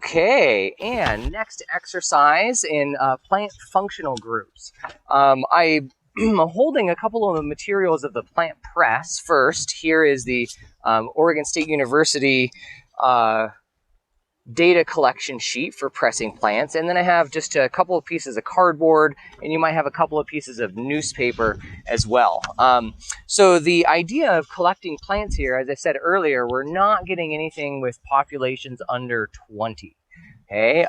Okay, and next exercise in plant functional groups. I'm holding a couple of the materials of the plant press. First, here is the Oregon State University data collection sheet for pressing plants, and then I have just a couple of pieces of cardboard, and you might have a couple of pieces of newspaper as well. So the idea of collecting plants here, as I said earlier, we're not getting anything with populations under 20. Okay.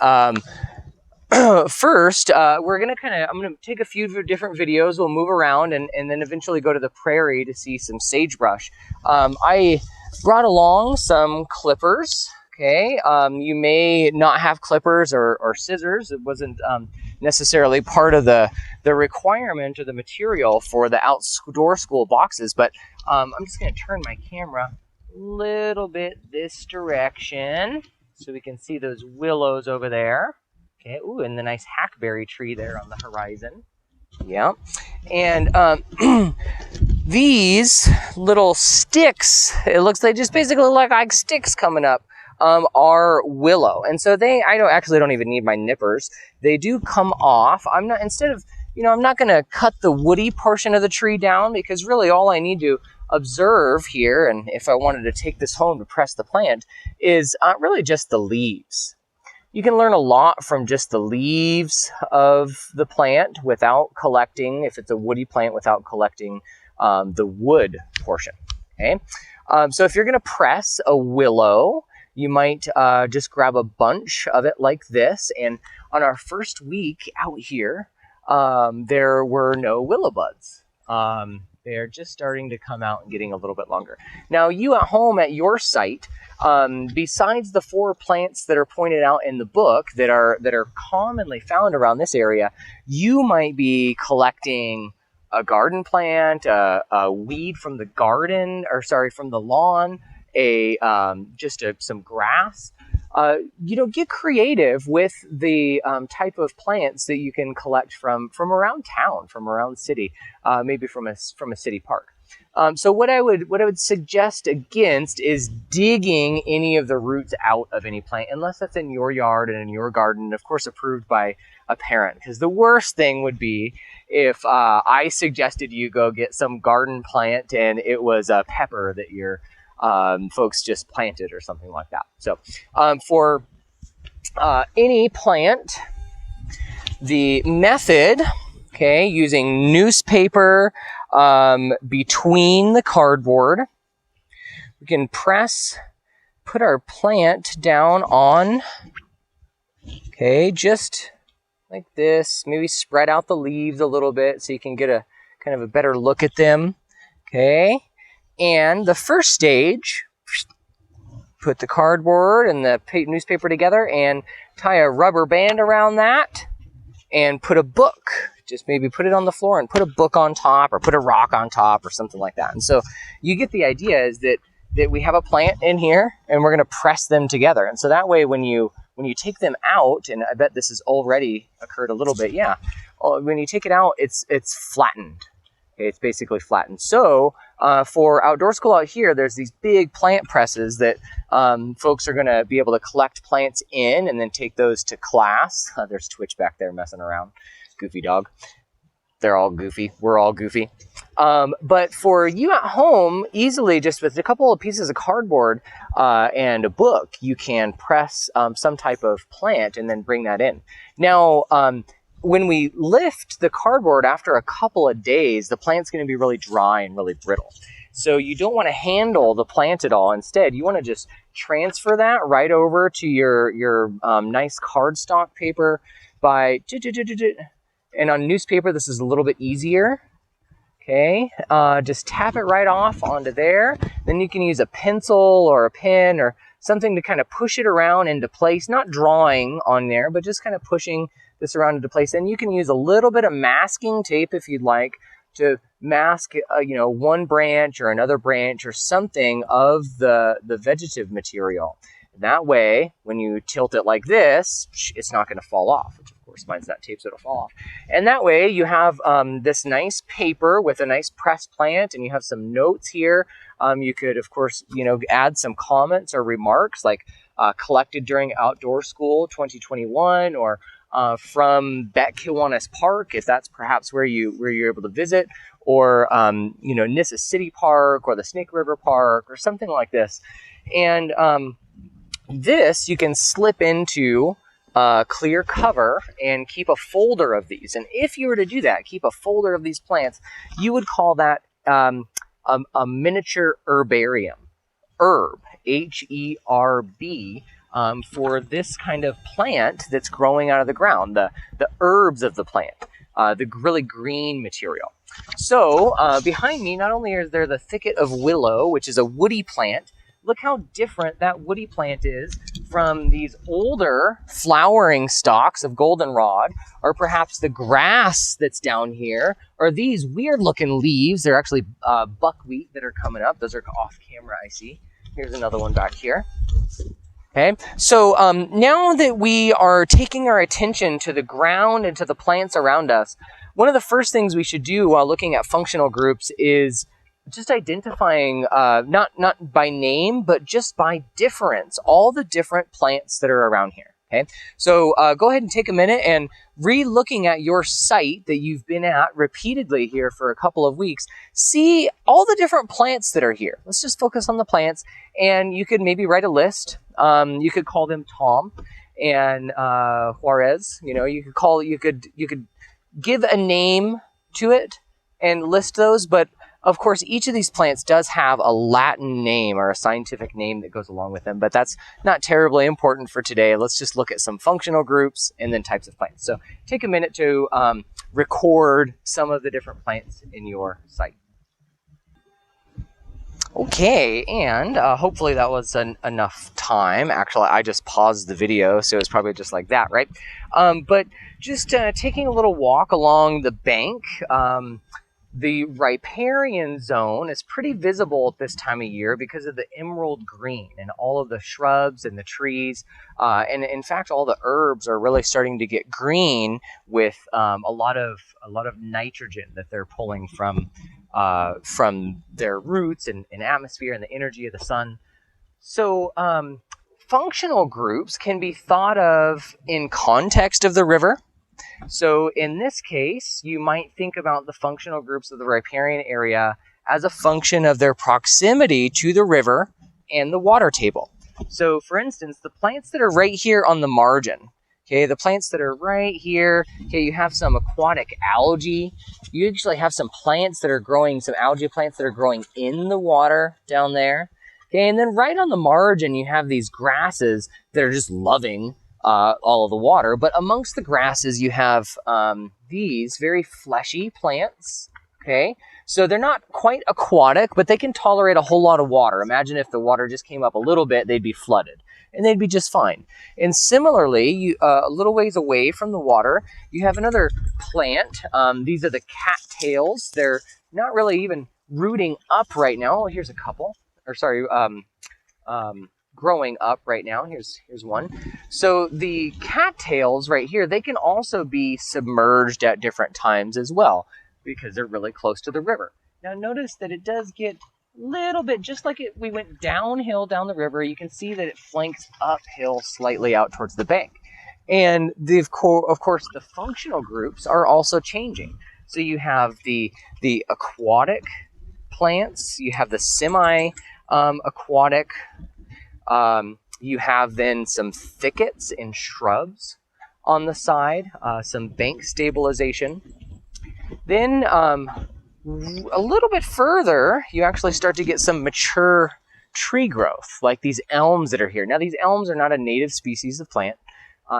First, I'm gonna take a few different videos. We'll move around and then eventually go to the prairie to see some sagebrush. I brought along some clippers. Okay, you may not have clippers or scissors. It wasn't necessarily part of the requirement or the material for the outdoor school boxes, but I'm just going to turn my camera a little bit this direction so we can see those willows over there. Okay, ooh, and the nice hackberry tree there on the horizon. Yeah, and these little sticks, it looks like just basically look like sticks coming up. Are willow, and so I don't even need my nippers. They do come off. I'm not going to cut the woody portion of the tree down, because really all I need to observe here, and if I wanted to take this home to press the plant, is really just the leaves. You can learn a lot from just the leaves of the plant without collecting, if it's a woody plant, without collecting the wood portion. Okay, so if you're going to press a willow, you might just grab a bunch of it like this. And on our first week out here, there were no willow buds. They're just starting to come out and getting a little bit longer. Now, you at home at your site, besides the 4 plants that are pointed out in the book that are commonly found around this area, you might be collecting a garden plant, a weed from the garden, from the lawn, some grass. Get creative with the type of plants that you can collect from around town, from around city, maybe from a city park. So what I would suggest against is digging any of the roots out of any plant, unless that's in your yard and in your garden, of course approved by a parent. Because the worst thing would be if I suggested you go get some garden plant and it was a pepper that you're folks just planted or something like that. So for any plant, the method, okay, using newspaper between the cardboard, we can put our plant down on, okay, just like this, maybe spread out the leaves a little bit so you can get a kind of a better look at them. Okay. And the first stage, put the cardboard and the newspaper together and tie a rubber band around that and put a book. Just maybe put it on the floor and put a book on top or put a rock on top or something like that. And so you get the idea is that we have a plant in here and we're going to press them together. And so that way when you take them out, and I bet this has already occurred a little bit, yeah. When you take it out, it's flattened. Okay, it's basically flattened. So for outdoor school out here, there's these big plant presses that folks are going to be able to collect plants in and then take those to class. There's Twitch back there messing around. Goofy dog. They're all goofy. We're all goofy. But for you at home, easily just with a couple of pieces of cardboard and a book, you can press some type of plant and then bring that in. Now, when we lift the cardboard after a couple of days, the plant's going to be really dry and really brittle. So you don't want to handle the plant at all. Instead, you want to just transfer that right over to your nice cardstock paper and on newspaper, this is a little bit easier. Okay, just tap it right off onto there. Then you can use a pencil or a pen or something to kind of push it around into place, not drawing on there, but just kind of pushing this around into place. And you can use a little bit of masking tape if you'd like to mask, one branch or another branch or something of the vegetative material. That way, when you tilt it like this, it's not going to fall off, which of course mine's not taped so it'll fall off. And that way you have this nice paper with a nice pressed plant, and you have some notes here. You could, of course, add some comments or remarks like, collected during Outdoor School 2021, or from Bet Kiwanis Park, if that's perhaps where you're able to visit, or Nissa City Park or the Snake River Park or something like this. And this you can slip into clear cover and keep a folder of these. And if you were to do that, keep a folder of these plants, you would call that a miniature herbarium. Herb, H-E-R-B, for this kind of plant that's growing out of the ground, the herbs of the plant, the really green material. So behind me, not only is there the thicket of willow, which is a woody plant. Look how different that woody plant is from these older flowering stalks of goldenrod, or perhaps the grass that's down here, or these weird looking leaves. They're actually buckwheat that are coming up. Those are off camera, I see. Here's another one back here. Okay, so now that we are taking our attention to the ground and to the plants around us, one of the first things we should do while looking at functional groups is just identifying, not by name, but just by difference, all the different plants that are around here. Okay, so go ahead and take a minute and re-looking at your site that you've been at repeatedly here for a couple of weeks. See all the different plants that are here. Let's just focus on the plants, and you could maybe write a list. You could call them Tom and Juarez. You could give a name to it and list those, but of course, each of these plants does have a Latin name or a scientific name that goes along with them, but that's not terribly important for today. Let's just look at some functional groups and then types of plants. So take a minute to record some of the different plants in your site. Okay, and hopefully that was enough time. Actually, I just paused the video, so it's probably just like that, right? But just taking a little walk along the bank, the riparian zone is pretty visible at this time of year because of the emerald green and all of the shrubs and the trees. And in fact, all the herbs are really starting to get green with a lot of nitrogen that they're pulling from their roots and atmosphere and the energy of the sun. So functional groups can be thought of in context of the river. So in this case, you might think about the functional groups of the riparian area as a function of their proximity to the river and the water table. So for instance, the plants that are right here on the margin, okay, the plants that are right here, okay, you have some aquatic algae. You actually have some plants that are growing, some algae plants that are growing in the water down there. Okay, and then right on the margin, you have these grasses that are just loving all of the water. But amongst the grasses, you have these very fleshy plants, okay? So they're not quite aquatic, but they can tolerate a whole lot of water. Imagine if the water just came up a little bit, they'd be flooded, and they'd be just fine. And similarly, a little ways away from the water, you have another plant. These are the cattails. They're not really even rooting up right now. Oh, here's a couple. Or sorry, growing up right now. Here's one. So the cattails right here, they can also be submerged at different times as well because they're really close to the river. Now notice that it does get a little bit, just like we went downhill down the river, you can see that it flanks uphill slightly out towards the bank. And of course, the functional groups are also changing. So you have the aquatic plants, you have the semi-aquatic, you have then some thickets and shrubs on the side, some bank stabilization. Then a little bit further, you actually start to get some mature tree growth, like these elms that are here. Now, these elms are not a native species of plant.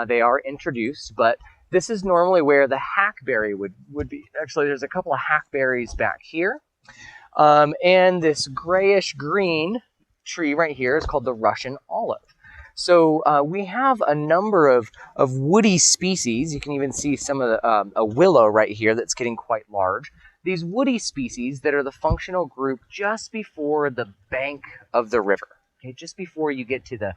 They are introduced, but this is normally where the hackberry would be. Actually, there's a couple of hackberries back here. And this grayish green tree right here is called the Russian olive. So we have a number of woody species. You can even see some of the, a willow right here that's getting quite large. These woody species that are the functional group just before the bank of the river, okay, just before you get to the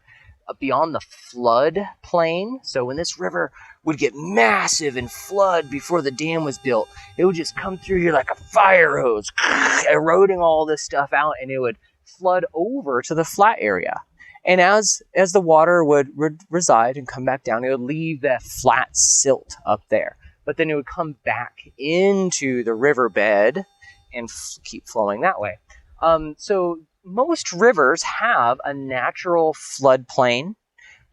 beyond the flood plain. So when this river would get massive and flood before the dam was built, it would just come through here like a fire hose, eroding all this stuff out, and it would flood over to the flat area. And as the water would reside and come back down, it would leave that flat silt up there. But then it would come back into the riverbed and keep flowing that way. So most rivers have a natural floodplain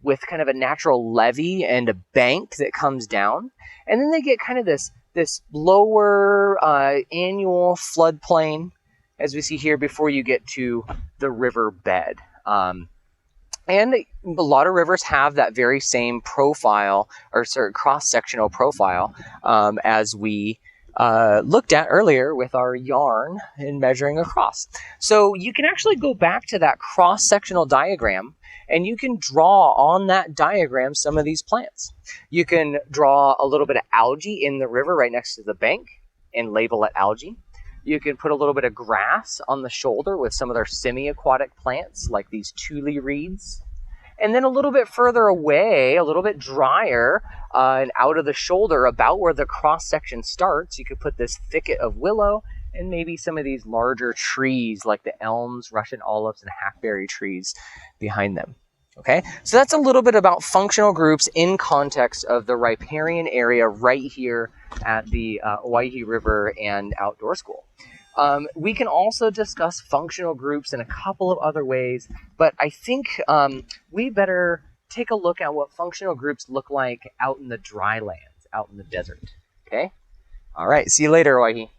with kind of a natural levee and a bank that comes down. And then they get kind of this lower annual floodplain, as we see here, before you get to the riverbed. And a lot of rivers have that very same profile, or cross-sectional profile, as we looked at earlier with our yarn and measuring across. So you can actually go back to that cross-sectional diagram, and you can draw on that diagram some of these plants. You can draw a little bit of algae in the river right next to the bank and label it algae. You can put a little bit of grass on the shoulder with some of their semi-aquatic plants, like these tule reeds. And then a little bit further away, a little bit drier, and out of the shoulder, about where the cross-section starts, you could put this thicket of willow and maybe some of these larger trees like the elms, Russian olives, and hackberry trees behind them. Okay, so that's a little bit about functional groups in context of the riparian area right here at the Owyhee River and Outdoor School. We can also discuss functional groups in a couple of other ways, but I think we better take a look at what functional groups look like out in the dry lands, out in the desert. Okay? All right, see you later, Owyhee.